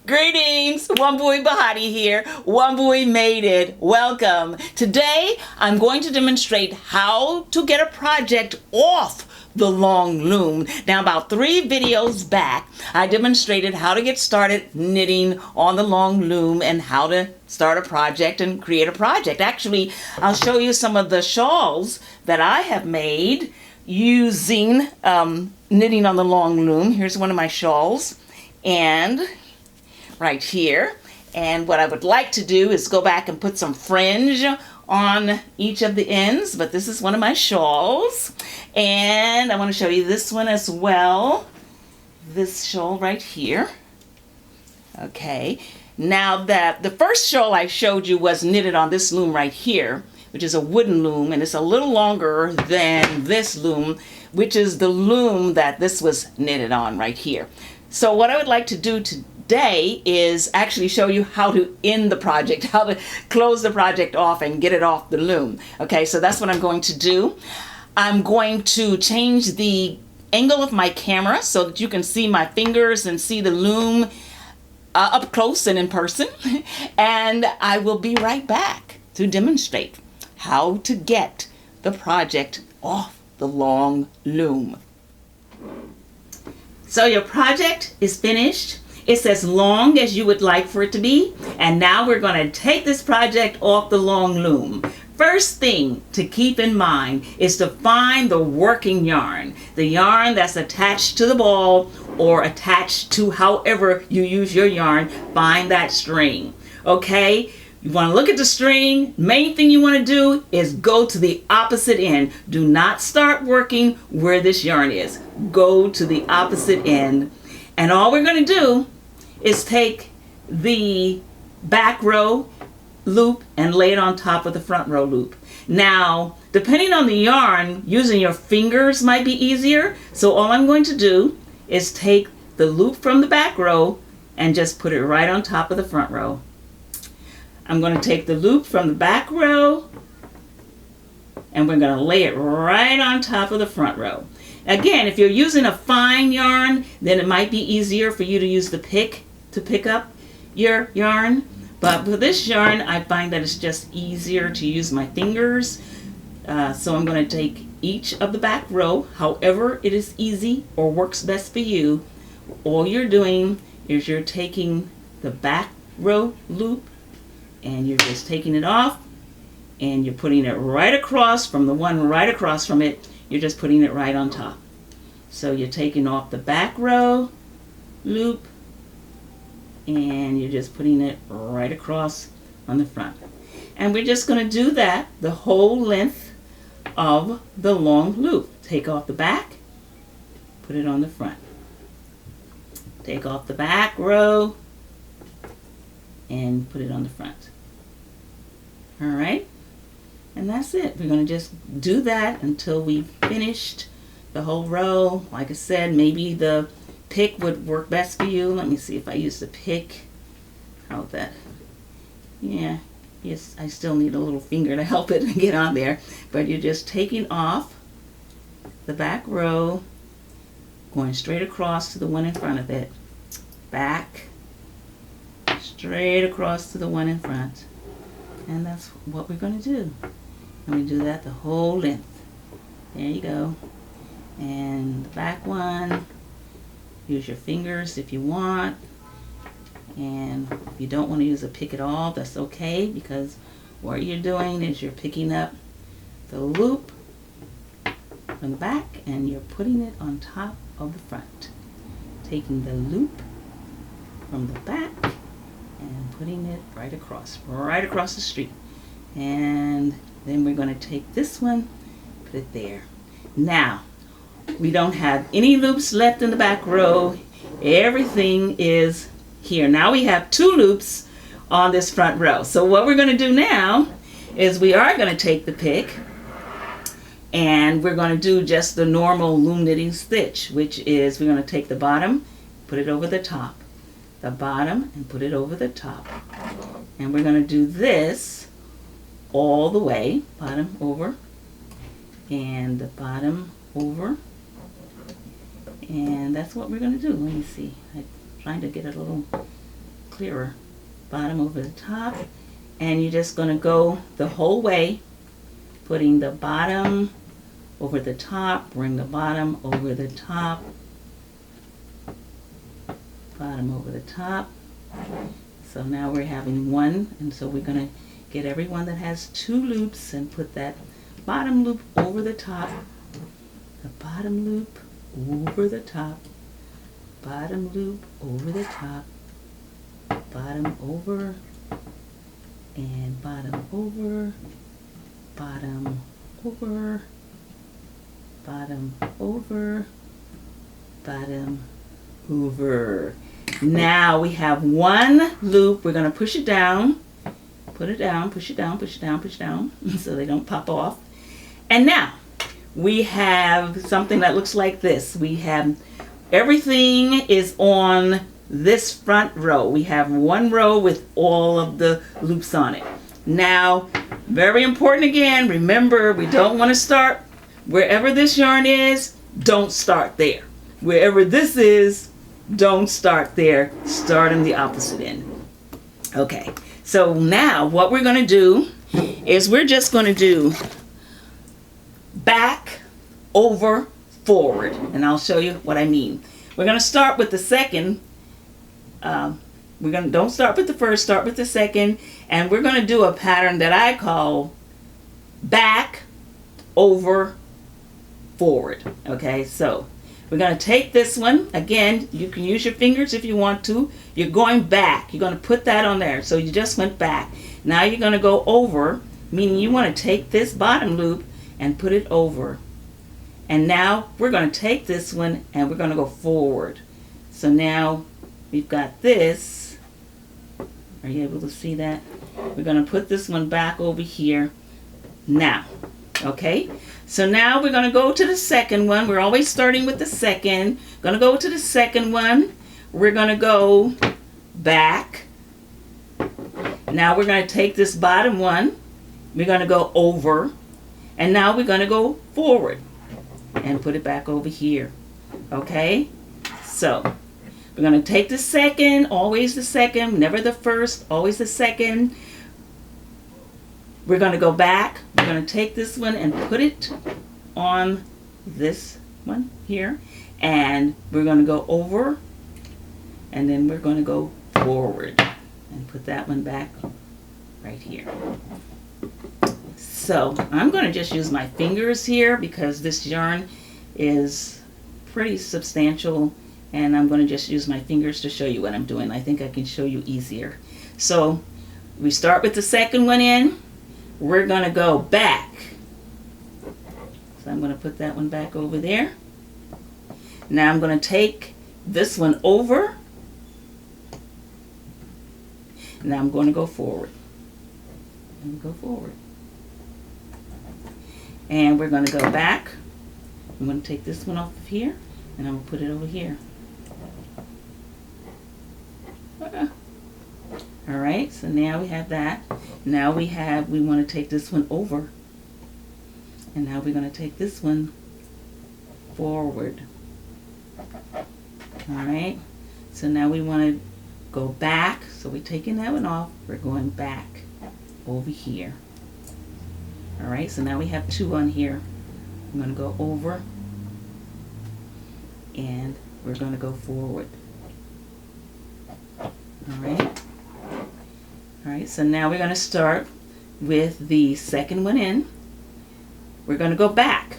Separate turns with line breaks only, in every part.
Greetings, Wambui Bahati here. Wambui made it. Welcome. Today, I'm going to demonstrate how to get a project off the long loom. Now, about 3 videos back, I demonstrated how to get started knitting on the long loom and how to start a project and create a project. Actually, I'll show you some of the shawls that I have made using knitting on the long loom. Here's one of my shawls. And right here. And what I would like to do is go back and put some fringe on each of the ends, but this is one of my shawls. And I want to show you this one as well. This shawl right here. Okay. Now that the first shawl I showed you was knitted on this loom right here, which is a wooden loom, and it's a little longer than this loom, which is the loom that this was knitted on right here. So what I would like to do today is actually show you how to end the project, how to close the project off and get it off the loom. Okay, so that's what I'm going to do. I'm going to change the angle of my camera so that you can see my fingers and see the loom up close and in person. And I will be right back to demonstrate how to get the project off the long loom. So your project is finished. It's as long as you would like for it to be. And now we're going to take this project off the long loom. First thing to keep in mind is to find the working yarn. The yarn that's attached to the ball or attached to however you use your yarn. Find that string. Okay? You want to look at the string. Main thing you want to do is go to the opposite end. Do not start working where this yarn is. Go to the opposite end. And all we're going to do is take the back row loop and lay it on top of the front row loop. Now, depending on the yarn, using your fingers might be easier. So all I'm going to do is take the loop from the back row and just put it right on top of the front row. I'm going to take the loop from the back row and we're going to lay it right on top of the front row. Again, if you're using a fine yarn, then it might be easier for you to use the pick to pick up your yarn. But for this yarn, I find that it's just easier to use my fingers. So I'm going to take each of the back row, however it is easy or works best for you. All you're doing is you're taking the back row loop and you're just taking it off and you're putting it right across from the one right across from it. You're just putting it right on top. So you're taking off the back row loop and you're just putting it right across on the front. And we're just going to do that the whole length of the long loop. Take off the back, put it on the front. Take off the back row and put it on the front. All right, and that's it. We're going to just do that until we've finished the whole row. Like I said, maybe the pick would work best for you. Let me see if I use the pick. How's that? Yeah, yes, I still need a little finger to help it get on there. But you're just taking off the back row, going straight across to the one in front of it. Back, straight across to the one in front. And that's what we're going to do. And we do that the whole length. There you go. And the back one, use your fingers if you want. And if you don't want to use a pick at all, that's okay, because what you're doing is you're picking up the loop from the back and you're putting it on top of the front. Taking the loop from the back and putting it right across the street. And then we're going to take this one, put it there. Now, we don't have any loops left in the back row. Everything is here. Now we have 2 loops on this front row. So what we're going to do now is we are going to take the pick and we're going to do just the normal loom knitting stitch, which is we're going to take the bottom, put it over the top. The bottom and put it over the top. And we're going to do this all the way, bottom over and the bottom over, and that's what we're going to do. Let me see, I'm trying to get a little clearer. Bottom over the top, and you're just going to go the whole way, putting the bottom over the top, bring the bottom over the top, bottom over the top. So now we're having one, and so we're going to get every one that has 2 loops and put that bottom loop over the top, the bottom loop over the top, bottom loop over the top, bottom over, and bottom over, bottom over, bottom over, bottom over. Now we have 1 loop. We're going to push it down, put it down, push it down, push it down, push it down, so they don't pop off. And now we have something that looks like this. We have everything is on this front row. We have 1 row with all of the loops on it. Now, very important again, remember we don't want to start wherever this yarn is, don't start there. Wherever this is, don't start there. Start in the opposite end. Okay, so now what we're going to do is we're just going to do back, over, forward, and I'll show you what I mean. We're going to start with the second. Don't start with the first, start with the second, and we're going to do a pattern that I call back, over, forward. Okay, so we're going to take this one. Again, you can use your fingers if you want to. You're going back. You're going to put that on there. So you just went back. Now you're going to go over, meaning you want to take this bottom loop and put it over. And now we're going to take this one and we're going to go forward. So now we've got this. Are you able to see that? We're going to put this one back over here now. Okay? So now we're going to go to the second one. We're always starting with the second. Going to go to the second one. We're going to go back. Now we're going to take this bottom one. We're going to go over. And now we're going to go forward and put it back over here. Okay? So we're going to take the second, always the second, never the first, always the second. We're going to go back. We're going to take this one and put it on this one here. And we're going to go over. And then we're going to go forward. And put that one back right here. So I'm going to just use my fingers here because this yarn is pretty substantial. And I'm going to just use my fingers to show you what I'm doing. I think I can show you easier. So we start with the second one in. We're going to go back. So I'm going to put that one back over there. Now I'm going to take this one over. Now I'm going to go forward. And go forward. And we're going to go back. I'm going to take this one off of here. And I'm going to put it over here. All right, so now we have that. Now we want to take this one over. And now we're going to take this one forward. All right, so now we want to go back. So we're taking that one off. We're going back over here. All right, so now we have 2 on here. I'm going to go over. And we're going to go forward. All right. All right, so now we're going to start with the second one in. We're going to go back.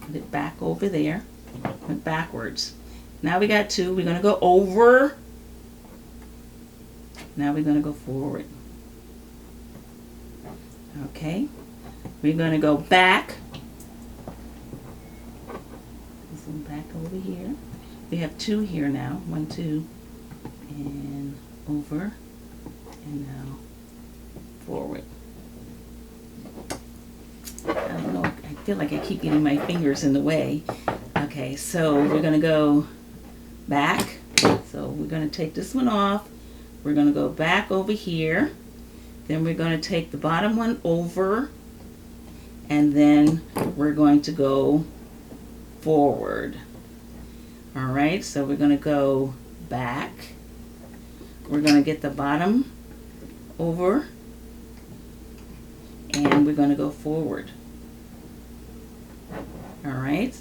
Put it back over there. Went backwards. Now we got 2. We're going to go over. Now we're going to go forward. Okay. We're going to go back. This one back over here. We have 2 here now. 1, 2, and over. And now forward. I don't know, I feel like I keep getting my fingers in the way. Okay, so we're going to go back. So we're going to take this one off. We're going to go back over here. Then we're going to take the bottom one over. And then we're going to go forward. All right, so we're going to go back. we're going to get the bottom over, and we're going to go forward. All right,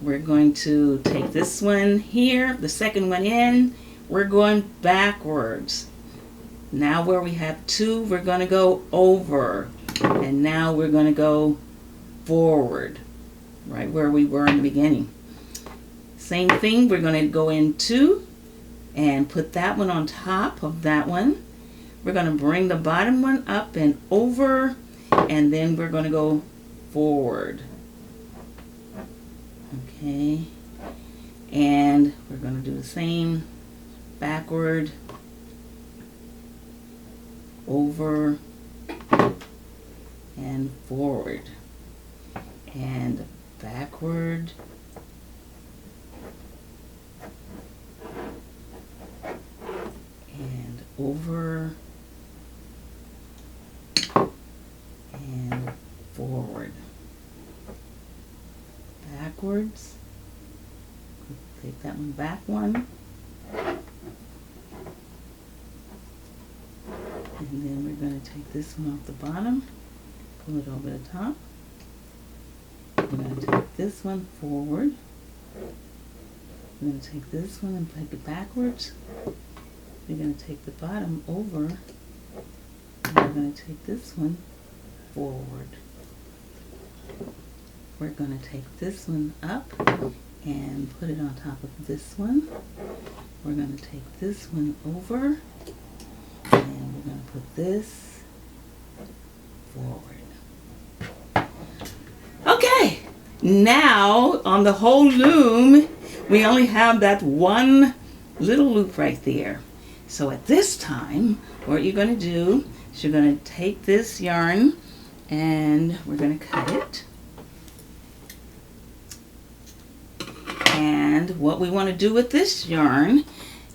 we're going to take this one here, the second one in, we're going backwards. Now where we have 2, we're going to go over, and now we're going to go forward, right where we were in the beginning. Same thing, we're going to go in 2 and put that one on top of that one. We're going to bring the bottom one up and over, and then we're going to go forward. Okay, and we're going to do the same, backward, over, and forward, and backward, and over, and forward. Backwards, take that one back one, and then we're going to take this one off the bottom, pull it over the top. We're going to take this one forward, we're going to take this one and take it backwards, we're going to take the bottom over, and we're going to take this one forward. We're going to take this one up and put it on top of this one. We're going to take this one over, and we're going to put this forward. Okay, now on the whole loom, we only have that one little loop right there. So at this time, what you're going to do is you're going to take this yarn and we're going to cut it. And what we want to do with this yarn,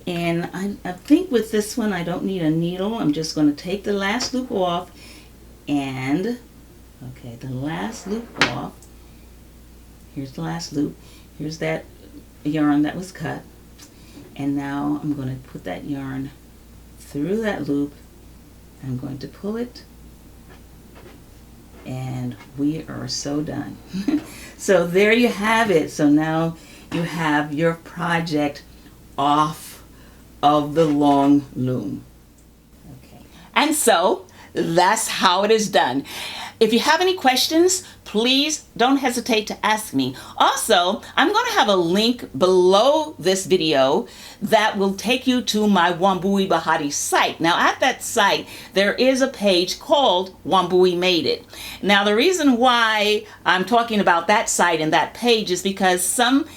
and I think with this one I don't need a needle. I'm just going to take the last loop off, and okay, the last loop off. Here's the last loop. Here's that yarn that was cut, and now I'm going to put that yarn through that loop. I'm going to pull it, and we are so done. So there you have it. So now you have your project off of the long loom. Okay. And so that's how it is done. If you have any questions, please don't hesitate to ask me. Also, I'm going to have a link below this video that will take you to my Wambui Bahati site. Now, at that site, there is a page called Wambui Made It. Now, the reason why I'm talking about that site and that page is because some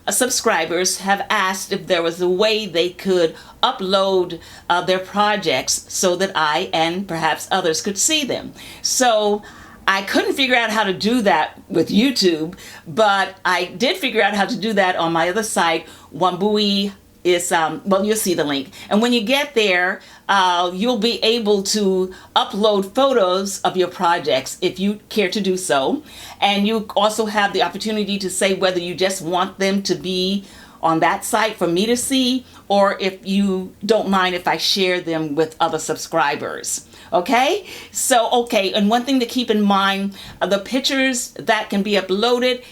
subscribers have asked if there was a way they could upload their projects so that I and perhaps others could see them. So I couldn't figure out how to do that with YouTube, but I did figure out how to do that on my other site. Wambui is, well, you'll see the link. And when you get there, you'll be able to upload photos of your projects if you care to do so. And you also have the opportunity to say whether you just want them to be on that site for me to see, or if you don't mind if I share them with other subscribers. Okay, so okay, and one thing to keep in mind, the pictures that can be uploaded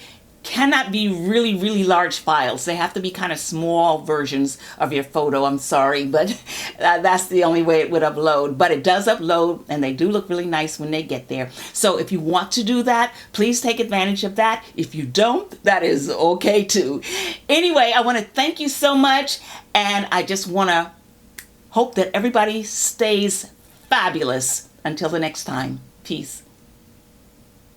cannot be really large files. They have to be kind of small versions of your photo. I'm sorry, but that's the only way it would upload. But it does upload, and they do look really nice when they get there. So if you want to do that, please take advantage of that. If you don't, that is okay too. Anyway, I want to thank you so much, and I just want to hope that everybody stays fabulous until the next time. Peace.